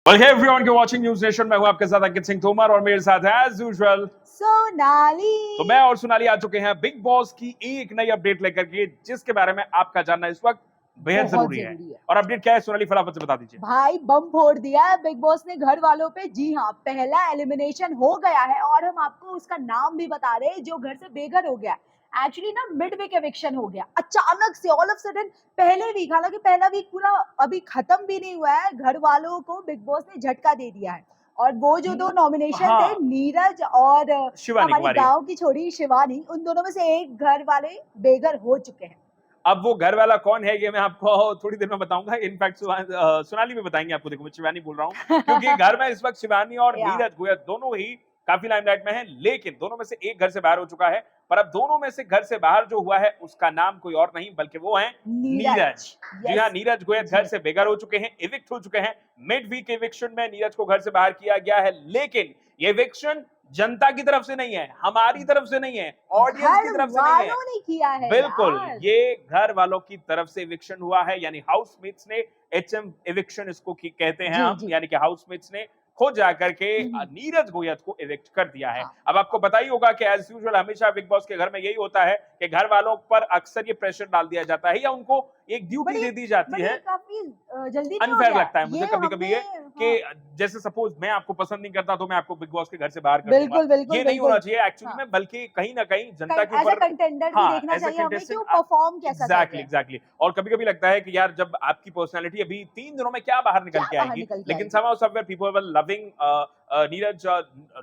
Well, hey everyone, you're watching News Nation. मैं हूं आपके साथ अंकित सिंह तोमर और मेरे साथ है एज यूजुअल सोनाली। तो मैं और सोनाली आ चुके हैं बिग बॉस की एक नई अपडेट लेकर के, जिसके बारे में आपका जानना इस वक्त बेहद जरूरी है। और अपडेट क्या है सोनाली, फटाफट से बता दीजिए। भाई बम फोड़ दिया है बिग बॉस ने घर वालों पे। जी हाँ, पहला एलिमिनेशन हो गया है और हम आपको उसका नाम भी बता रहे हैं, जो घर से बेघर हो गया। एक्चुअली ना मिड वीक एविक्शन हो गया अचानक से, ऑल ऑफ सडन। पहले वीक, हालांकि पहला वीक पूरा अभी खत्म भी नहीं हुआ है, घर वालों को बिग बॉस ने झटका दे दिया है। और वो जो दो नॉमिनेशन थे, नीरज और हमारी गांव की छोरी शिवानी, उन दोनों में से एक घर वाले बेघर हो चुके हैं। अब वो घर वाला कौन है ये मैं आपको थोड़ी देर में बताऊंगा। इनफैक्ट सोनाली में बताएंगे आपको। देखो, मैं शिवानी बोल रहा हूँ क्योंकि घर में इस वक्त शिवानी और नीरज गोयल दोनों ही काफी लाइमलाइट में हैं, लेकिन दोनों में से एक घर से बाहर हो चुका है। पर अब दोनों में से घर से बाहर जो हुआ है उसका नाम कोई और नहीं बल्कि वो है नीरज। जी हाँ, नीरज गोयल घर से बेघर हो चुके हैं, इविक्ट हो चुके हैं। मिड वीक इविक्शन में नीरज को घर से बाहर किया गया है, लेकिन ये इविक्शन जनता की तरफ से नहीं है, हमारी तरफ से नहीं है, ऑडियंस की तरफ से नहीं किया है। बिल्कुल, ये घर वालों की तरफ से इविक्शन हुआ है, यानी हाउसमेट्स ने, एचएम इविक्शन इसको कहते हैं हम, यानी कि हाउसमेट्स ने खुद जाकर के नीरज गोयल को इविक्ट कर दिया है। अब आपको पता ही होगा कि एज यूजुअल हमेशा बिग बॉस के घर में यही होता है कि घर वालों पर अक्सर ये प्रेशर डाल दिया जाता है या उनको एक ड्यूटी दे दी जाती है। काफी जल्दी अनफेयर लगता है मुझे कभी-कभी ये कि जैसे सपोज मैं आपको पसंद नहीं करता तो मैं आपको बिग बॉस के घर से बाहर कर दूंगा। ये नहीं होना चाहिए एक्चुअली में, बल्कि कहीं ना कहीं जनता के ऊपर कंटेंडर भी देखना चाहिए हमें कि वो परफॉर्म कैसा कर रहा है। एग्जैक्टली। और कभी-कभी लगता है कि यार जब आपकी पर्सनालिटी अभी 3 दिनों में क्या बाहर निकल के आएगी, लेकिन somehow somewhere people were loving Neeraj.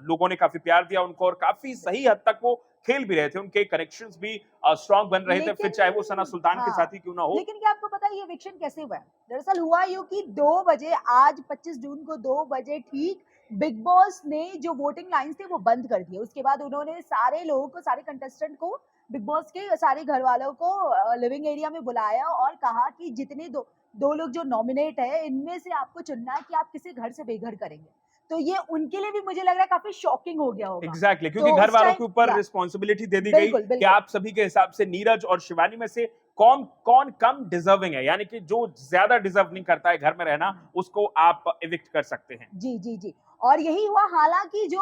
लोगों ने काफी प्यार दिया उनको और काफी सही हद तक वो खेल भी रहे थे, उनके कनेक्शंस भी स्ट्रॉन्ग बन रहे थे, फिर चाहे वो सना सुल्तान के साथ ही क्यों ना हो। लेकिन क्या आपको पता है ये इविक्शन कैसे हुआ है? दरअसल हुआ यूं कि 2 बजे, आज 25 जून को 2 बजे ठीक बिग बॉस ने जो वोटिंग लाइंस थे वो बंद कर दिए। उसके बाद उन्होंने सारे लोगों को, सारे कंटेस्टेंट को, बिग बॉस के सारे घर वालों को लिविंग एरिया में बुलाया और कहा कि जितने दो लोग जो नॉमिनेट है, इनमें से आपको चुनना है कि आप किसे घर से बेघर करेंगे। तो ये उनके लिए भी मुझे लग रहा है काफी शॉकिंग हो गया होगा। एग्जैक्टली, क्योंकि घर वालों के ऊपर रिस्पॉन्सिबिलिटी दे दी गई कि आप सभी के हिसाब से नीरज और शिवानी में से कौन कौन कम डिजर्विंग है, यानी कि जो ज्यादा डिजर्व नहीं करता है घर में रहना, उसको आप इविक्ट कर सकते हैं। जी जी जी, और यही हुआ। हालांकि जो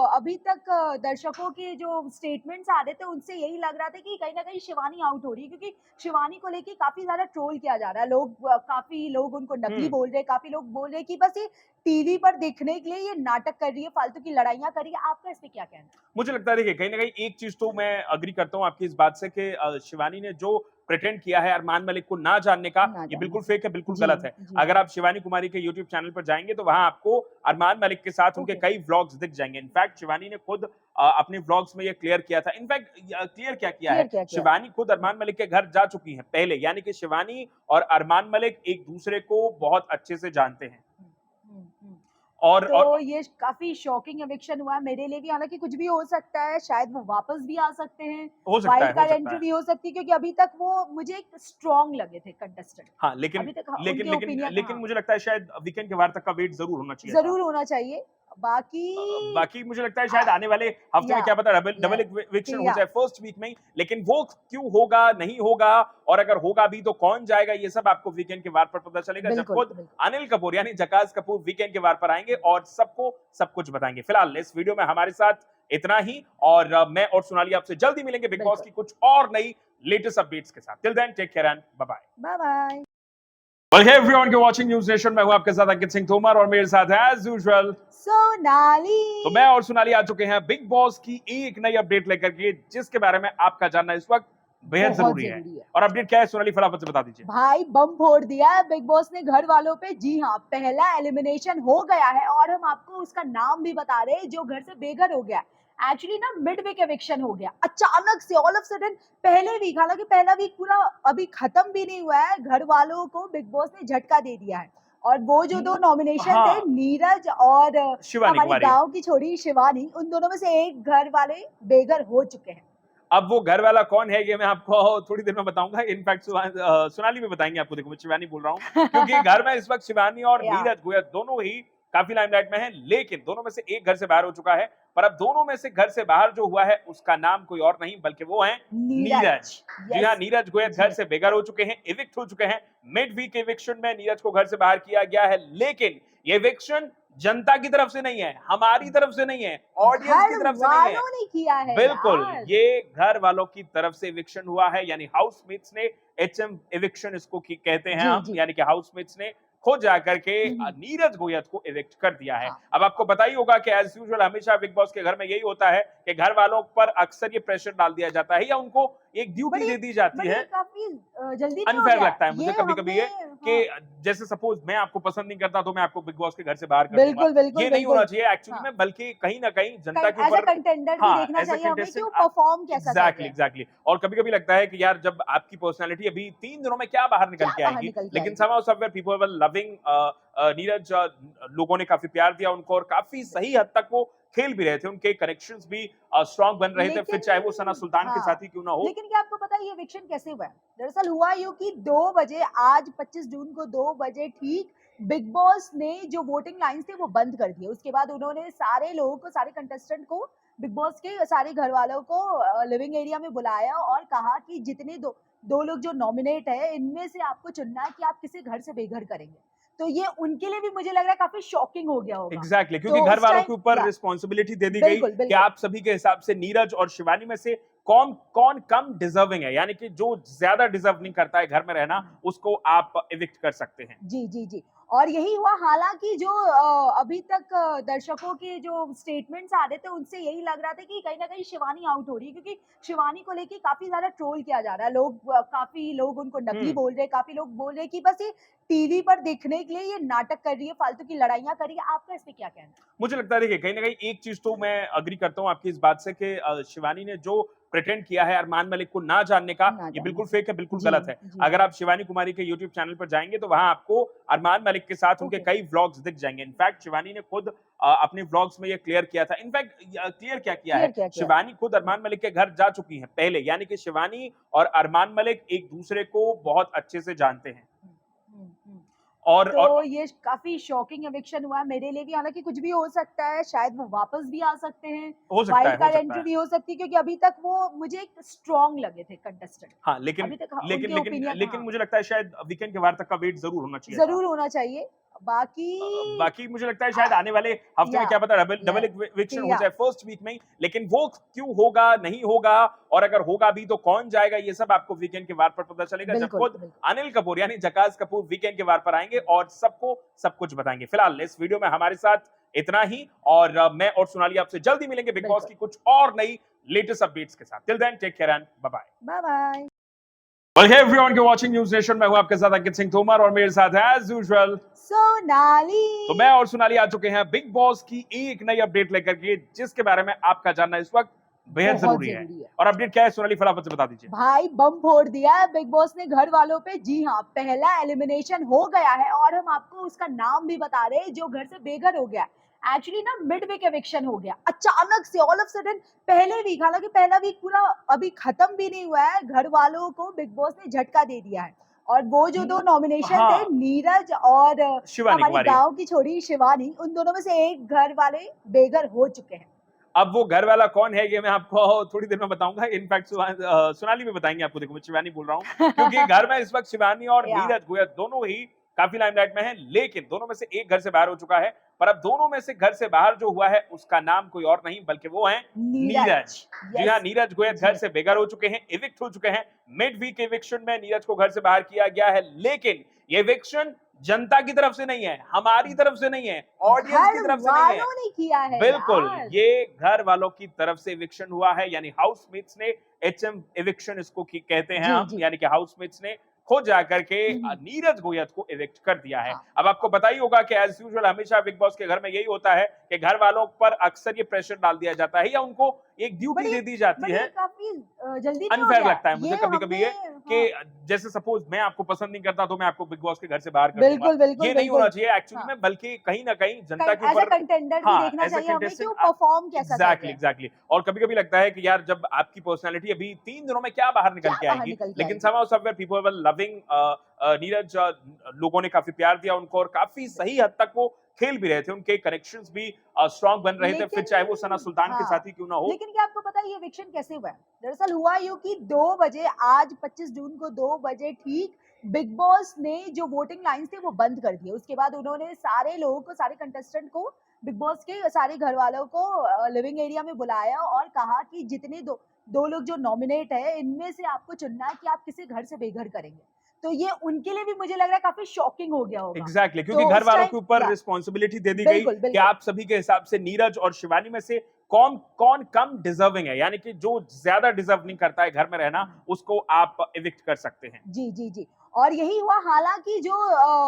अभी तक दर्शकों के जो स्टेटमेंट्स आ रहे थे, उनसे यही लग रहा था कि कहीं ना कहीं शिवानी आउट हो रही है, क्योंकि शिवानी को लेके काफी ज्यादा ट्रोल किया जा रहा है। काफी लोग उनको नकली बोल रहे हैं, काफी लोग बोल रहे हैं कि बस ये टीवी पर दिखने के लिए ये नाटक कर रही है, फालतू की लड़ाइयां कर रही है। आपका इस पे क्या कहना है? मुझे लगता है देखिए, कहीं ना कहीं एक चीज तो मैं अग्री करता हूँ आपकी इस बात से कि शिवानी ने जो प्रिटेंड किया है अरमान मलिक को ना जानने का, ये बिल्कुल फेक है, बिल्कुल गलत है। अगर आप शिवानी कुमारी के यूट्यूब चैनल पर जाएंगे तो वहां आपको अरमान मलिक के साथ उनके कई व्लॉग्स दिख जाएंगे। इनफैक्ट शिवानी ने खुद अपने व्लॉग्स में ये क्लियर किया था। इनफैक्ट क्लियर क्या किया है, शिवानी खुद अरमान मलिक के घर जा चुकी है पहले, यानी कि शिवानी और अरमान मलिक एक दूसरे को बहुत अच्छे से जानते हैं। और ये काफी शॉकिंग इविक्शन हुआ है मेरे लिए भी। हालांकि कुछ भी हो सकता है, शायद वो वापस भी आ सकते हैं, वाइल्ड कार्ड एंट्री भी हो सकती है, क्योंकि अभी तक वो मुझे एक स्ट्रॉन्ग लगे थे कंटेस्टेंट। हाँ, लेकिन मुझे लगता है शायद वीकेंड के वार तक का वेट जरूर होना चाहिए। जरूर होना चाहिए। बाकी मुझे लगता है शायद आने वाले हफ्ते में क्या पता डबल इविक्शन हो जाए फर्स्ट वीक में ही, लेकिन वो क्यों होगा, नहीं होगा, और अगर होगा भी तो कौन जाएगा, ये सब आपको वीकेंड के वार पर पता चलेगा, जब खुद अनिल कपूर यानी झकास कपूर वीकेंड के वार पर आएंगे और सबको सब कुछ बताएंगे। फिलहाल इस वीडियो में हमारे साथ इतना ही, और मैं और सोनाली आपसे जल्दी मिलेंगे बिग बॉस की कुछ और नई लेटेस्ट अपडेट्स के साथ। Till then take care and bye bye. Well, hey everyone, you're watching News Nation. मैं हूं आपके साथ अंकित सिंह तोमर और मेरे साथ है एज यूजुअल सोनाली। तो मैं और सोनाली आ चुके हैं बिग बॉस की एक नई अपडेट लेकर के, जिसके बारे में आपका जानना इस वक्त बेहद जरूरी है। और अपडेट क्या है सोनाली, फटाफट से बता दीजिए। भाई बम फोड़ दिया है बिग बॉस ने घर वालों पे। जी हाँ, पहला एलिमिनेशन हो गया है और हम आपको उसका नाम भी बता रहे हैं, जो घर से बेघर हो गया। एक्चुअली ना मिड वीक एविक्शन हो गया अचानक से, ऑल ऑफ सडन। पहले वीक, हालांकि पहला वीक पूरा अभी खत्म भी नहीं हुआ है, घर वालों को बिग बॉस ने झटका दे दिया है। और वो जो दो नॉमिनेशन थे, नीरज और हमारी गांव की छोरी शिवानी, उन दोनों में से एक घर वाले बेघर हो चुके हैं। अब वो घर वाला कौन है ये मैं आपको थोड़ी देर में बताऊंगा। इनफैक्ट सोनाली में बताएंगे आपको। देखो, मैं शिवानी बोल रहा हूँ क्योंकि घर में इस वक्त शिवानी और नीरज गोयल दोनों ही काफी लाइमलाइट में हैं, लेकिन दोनों में से एक घर से बाहर हो चुका है। पर अब दोनों में से घर से बाहर जो हुआ है उसका नाम कोई और नहीं बल्कि वो है नीरज। जी हाँ, नीरज गोयल घर से बेघर हो चुके हैं, इविक्ट हो चुके हैं। मिड वीक इविक्शन में नीरज को घर से बाहर किया गया है, लेकिन ये eviction जनता की तरफ से नहीं है, हमारी तरफ से नहीं है, ऑडियंस की तरफ से नहीं है, वालों ने किया है बिल्कुल यार। ये घर वालों की तरफ से eviction हुआ है, यानी हाउसमेट्स ने एचएम eviction इसको कहते हैं जी, हम, जी। यानी कि हाउसमेट्स ने खुद जाकर के नीरज गोयत को इविक्ट कर दिया है। हाँ। अब आपको पता ही होगा कि एज यूजुअल हमेशा बिग बॉस के घर में यही होता है कि घर वालों पर अक्सर ये प्रेशर डाल दिया जाता है या उनको एक ड्यूटी दे दी जाती बड़ी है। काफी जल्दी नहीं हो अनफेयर गया लगता है मुझे ये कभी-कभी ये हमने कि जैसे सपोज मैं आपको पसंद नहीं करता तो मैं आपको बिग बॉस के घर से बाहर कर दूंगा। बिल्कुल बिल्कुल ये नहीं होना बिल्कुल चाहिए एक्चुअली हाँ। में, बल्कि कहीं ना कहीं जनता के एज अ ऊपर कंटेंडर भी हाँ देखना एज अ चाहिए हमें कि कंटेस्टेंट वो परफॉर्म कैसा कर रहे हैं। एग्जैक्टली और कभी-कभी लगता है कि यार जब आपकी पर्सनालिटी अभी 3 दिनों में क्या बाहर निकल क्या के बाहर आएगी, निकल के लेकिन आएगी? somehow somewhere people were loving Neeraj, लोगों ने काफी प्यार दिया उनको और काफी सही हद तक वो खेल भी रहे थे, उनके कनेक्शंस भी स्ट्रांग बन रहे थे, फिर चाहे वो सना सुल्तान के साथ ही क्यों ना हो। लेकिन क्या आपको पता है ये एविक्शन कैसे हुआ है? दरअसल हुआ यूं कि 2 बजे आज 25 जून को 2 बजे ठीक बिग बॉस ने जो वोटिंग लाइंस थे वो बंद कर दिए। उसके बाद उन्होंने सारे लोगों को, सारे कंटेस्टेंट को, बिग बॉस के सारे घर वालों को लिविंग एरिया में बुलाया और कहा कि जितने दो लोग जो नॉमिनेट है इनमें से आपको चुनना है कि आप किसे घर से बेघर करेंगे। तो ये उनके लिए भी मुझे लग रहा है काफी शॉकिंग हो गया होगा। एग्जैक्टली क्योंकि तो घर उस वालों टाइम के ऊपर या रिस्पॉन्सिबिलिटी दे दी गई बिल्कुल कि बिल्कुल आप सभी के हिसाब से नीरज और शिवानी में से कौन कौन कम डिजर्विंग है, यानी कि जो ज्यादा डिजर्व नहीं करता है घर में रहना, उसको आप इविक्ट कर सकते हैं। जी जी जी और यही हुआ। हालांकि जो अभी तक दर्शकों के जो स्टेटमेंट्स आ रहे थे उनसे यही लग रहा था कि कहीं ना कहीं शिवानी आउट हो रही है, क्योंकि शिवानी को लेके काफी ज्यादा ट्रोल किया जा रहा है। काफी लोग उनको नकली बोल रहे हैं, काफी लोग बोल रहे हैं कि बस ये टीवी पर दिखने के लिए ये नाटक कर रही है, फालतू की लड़ाइयां कर रही है। आपका इस पे क्या कहना है? मुझे लगता है देखिए कहीं ना कहीं एक चीज तो मैं अग्री करता हूं आपकी इस बात से कि शिवानी ने जो प्रिटेंड किया है अरमान मलिक को ना जानने का, ना ये जानने बिल्कुल से। फेक है, बिल्कुल जी, गलत है। जी। अगर आप शिवानी कुमारी के यूट्यूब चैनल पर जाएंगे तो वहां आपको अरमान मलिक के साथ उनके ओके। कई व्लॉग्स दिख जाएंगे। इनफैक्ट शिवानी ने खुद अपने व्लॉग्स में ये क्लियर किया था। इनफैक्ट क्लियर क्या किया है, क्लियर क्या किया? शिवानी खुद अरमान मलिक के घर जा चुकी है पहले, यानी कि शिवानी और अरमान मलिक एक दूसरे को बहुत अच्छे से जानते हैं। हम्म। और तो ये काफी शॉकिंग एविक्शन हुआ है मेरे लिए भी। हालांकि कुछ भी हो सकता है, शायद वो वापस भी आ सकते हैं, हो सकता वाइल्ड है, हो कार्ड सकता एंट्री है। भी हो सकती है, क्योंकि अभी तक वो मुझे एक स्ट्रॉन्ग लगे थे कंटेस्टेंट। हाँ, लेकिन अभी तक लेकिन उनके लेकिन ओपिनियन लेकिन मुझे लगता है शायद वीकेंड के वार तक का वेट जरूर होना चाहिए था। जरूर होना चाहिए। बाकी बाकी मुझे लगता है शायद आने वाले हफ्ते में या क्या पता डबल या डबल इविक्शन हो या जाए फर्स्ट वीक में ही, लेकिन वो क्यों होगा नहीं होगा और अगर होगा भी तो कौन जाएगा, ये सब आपको वीकेंड के वार पर पता चलेगा जब बिल्कुल खुद बिल्कुल अनिल कपूर यानी जकास कपूर वीकेंड के वार पर आएंगे और सबको सब कुछ बताएंगे। फिलहाल इस वीडियो में हमारे साथ इतना ही और मैं और सोनाली आपसे जल्दी मिलेंगे बिग बॉस बिल्कुल। की कुछ और नई लेटेस्ट अपडेट्स के साथ। Till then take care and bye bye. Bye bye. Well, hey everyone, you're watching News Nation। मैं हूं आपके साथ अंकित सिंह तोमर और मेरे साथ एज यूजुअल सोनाली। तो मैं और सोनाली आ चुके हैं बिग बॉस की एक नई अपडेट लेकर के, जिसके बारे में आपका जानना इस वक्त बेहद बहुत जरूरी है। जरूरी है। और अपडेट क्या है सोनाली, फटाफट से बता दीजिए। भाई बम फोड़ दिया है बिग बॉस ने घर वालों पे। जी हाँ, पहला एलिमिनेशन हो गया है और हम आपको उसका नाम भी बता रहे हैं जो घर से बेघर हो गया। एक्चुअली ना मिड वीक एविक्शन हो गया अचानक से, ऑल ऑफ सडन। पहले वीक, हालांकि पहला वीक पूरा अभी खत्म भी नहीं हुआ है, घर वालों को बिग बॉस ने झटका दे दिया है। और वो जो दो नॉमिनेशन हाँ। थे, नीरज और शिवानी हमारी कुमारी। गांव की छोरी शिवानी, उन दोनों में से एक घर वाले बेघर हो चुके हैं। अब वो घर वाला कौन है ये मैं आपको थोड़ी देर में बताऊंगा। इनफैक्ट सोनाली भी बताएंगे आपको। देखो मैं शिवानी बोल रहा हूँ क्योंकि घर में इस वक्त शिवानी और या। नीरज गोयल दोनों ही काफी लाइमलाइट में हैं, लेकिन दोनों में से एक घर से बाहर हो चुका है। पर अब दोनों में से घर से बाहर जो हुआ है उसका नाम कोई और नहीं बल्कि वो है नीरज। जी हाँ, नीरज गोयल घर से बेघर हो चुके हैं, इविक्ट हो चुके हैं। मिड वीक इविक्शन में नीरज को घर से बाहर किया गया है, लेकिन ये इविक्शन जनता की तरफ से नहीं है, हमारी तरफ से नहीं है, ऑडियंस की तरफ से नहीं है, वालों ने किया है बिल्कुल यार। ये घर वालों की तरफ से इविक्शन हुआ है, यानी हाउसमेट्स ने एचएम इविक्शन इसको कहते हैं जी, हम, जी। यानी कि हाउसमेट्स ने खुद जाकर के नीरज गोयत को इविक्ट कर दिया है। हाँ। अब आपको पता ही होगा कि एज यूजुअल हमेशा बिग बॉस के घर में यही होता है कि घर वालों पर अक्सर ये प्रेशर डाल दिया जाता है या उनको एक ड्यूटी दे दी जाती है। काफी जल्दी नहीं हो अनफेयर गया। लगता है मुझे ये कभी-कभी ये हमने कि जैसे सपोज मैं आपको पसंद नहीं करता तो मैं आपको बिग बॉस के घर से बाहर कर दूंगा। बिल्कुल बिल्कुल ये नहीं बिल्कुल होना चाहिए एक्चुअली हाँ। में, बल्कि कहीं ना कहीं जनता के एज अ ऊपर कंटेंडर भी देखना एज अ चाहिए हमें कि कंटेस्टेंट वो परफॉर्म कैसा कर रहे हैं। एग्जैक्टली और कभी-कभी लगता है कि यार जब आपकी पर्सनालिटी अभी 3 दिनों में क्या बाहर निकल क्या के बाहर आएगी, निकल के लेकिन आएगी? somehow somewhere people were loving Neeraj, लोगों ने काफी प्यार दिया उनको और काफी सही हद तक वो खेल भी रहे थे, उनके कनेक्शंस भी स्ट्रांग बन रहे थे, फिर चाहे वो सना सुल्तान के साथ ही क्यों ना हो। लेकिन क्या आपको पता है ये एविक्शन कैसे हुआ है? दरअसल हुआ यूं कि 2 बजे आज 25 जून को 2 बजे ठीक बिग बॉस ने जो वोटिंग लाइंस थे वो बंद कर दिए। उसके बाद उन्होंने सारे लोगों को, सारे कंटेस्टेंट को, बिग बॉस के सारे घर वालों को लिविंग एरिया में बुलाया और कहा कि जितने दो लोग जो नॉमिनेट है, इनमें से आपको चुनना है कि आप किसे घर से बेघर करेंगे। तो ये उनके लिए भी मुझे लग रहा है काफी शॉकिंग हो गया होगा। एग्जैक्टली, क्योंकि तो घर उस वालों टाइम के ऊपर या रिस्पॉन्सिबिलिटी दे दी गई बिल्कुल, कि बिल्कुल। आप सभी के हिसाब से नीरज और शिवानी में से कौन कौन कम डिजर्विंग है, यानी कि जो ज्यादा डिजर्व नहीं करता है घर में रहना, उसको आप इविक्ट कर सकते हैं। जी, जी, जी। और यही हुआ, हालाँकि जो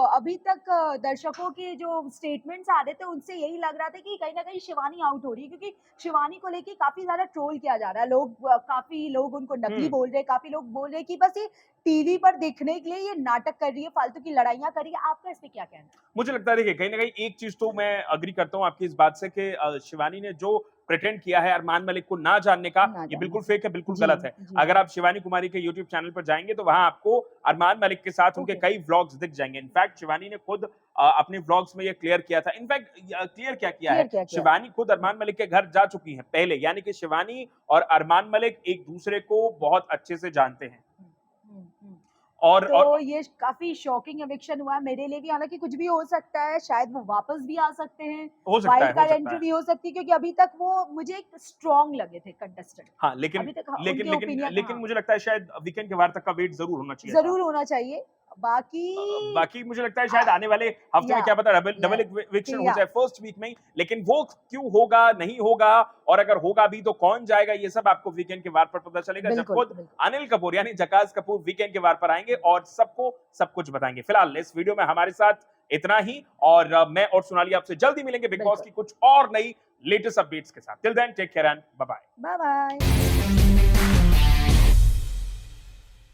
अभी तक दर्शकों के जो स्टेटमेंट्स आ रहे थे, उनसे यही लग रहा था कि कहीं न कहीं शिवानी आउट हो रही है, क्योंकि शिवानी को लेके काफ़ी ज़्यादा ट्रोल किया जा रहा है। काफ़ी लोग उनको नकली हम्म बोल रहे हैं, काफ़ी लोग बोल रहे हैं कि बस ये टीवी पर दिखने के लिए ये नाटक कर रही है, फालतू की लड़ाइयाँ कर रही है। आपका इस पे क्या कहना है? मुझे लगता है, देखिए, कहीं ना कहीं एक चीज तो मैं अग्री करता हूं आपकी इस बात से कि शिवानी ने जो प्रिटेंड किया है अरमान मलिक को ना जानने का, ना ये जानने बिल्कुल का। फेक है, बिल्कुल जी, गलत है। जी, अगर जी। आप शिवानी कुमारी के यूट्यूब चैनल पर जाएंगे तो वहां आपको अरमान मलिक के साथ उनके ओके, कई व्लॉग्स दिख जाएंगे। इनफैक्ट शिवानी ने खुद अपने व्लॉग्स में ये क्लियर किया था। इनफैक्ट क्लियर क्या किया है, क्लियर क्या किया? शिवानी खुद हुँ, अरमान मलिक के घर जा चुकी हैं पहले, यानी कि शिवानी और अरमान मलिक एक दूसरे को बहुत अच्छे से जानते हैं। हुँ, हुँ, हुँ। और तो ये काफ़ी शॉकिंग एविक्शन हुआ है मेरे लिए भी, हालाँकि कुछ भी हो सकता है, शायद वो वापस भी आ सकते हैं, हो सकता है, वाइल्ड हो कार्ड सकता एंट्री है। भी हो सकती है, क्योंकि अभी तक वो मुझे एक स्ट्रॉन्ग लगे थे कंटेस्टेंट। हाँ, लेकिन अभी तक लेकिन उनके लेकिन ओपिनियन, लेकिन हाँ, मुझे लगता है शायद वीकेंड के वार तक का वेट ज़रूर होना चाहिए था। ज़रूर होना चाहिए। बाकी बाकी मुझे लगता है अ, शायद आने वाले हफ्ते में या क्या पता डबल या डबल इविक्शन हो या जाए फर्स्ट वीक में ही, लेकिन वो क्यों होगा, नहीं होगा, और अगर होगा भी तो कौन जाएगा, ये सब आपको वीकेंड के वार पर पता चलेगा, जब बिल्कुल, खुद बिल्कुल, अनिल कपूर यानी झकास कपूर वीकेंड के वार पर आएंगे और सबको सब कुछ बताएंगे। फिलहाल इस वीडियो में हमारे साथ इतना ही, और मैं और सोनाली आपसे जल्दी मिलेंगे बिग बॉस बिल्कुल। की कुछ और नई लेटेस्ट अपडेट्स के साथ। Till then take care and bye bye. Bye-bye.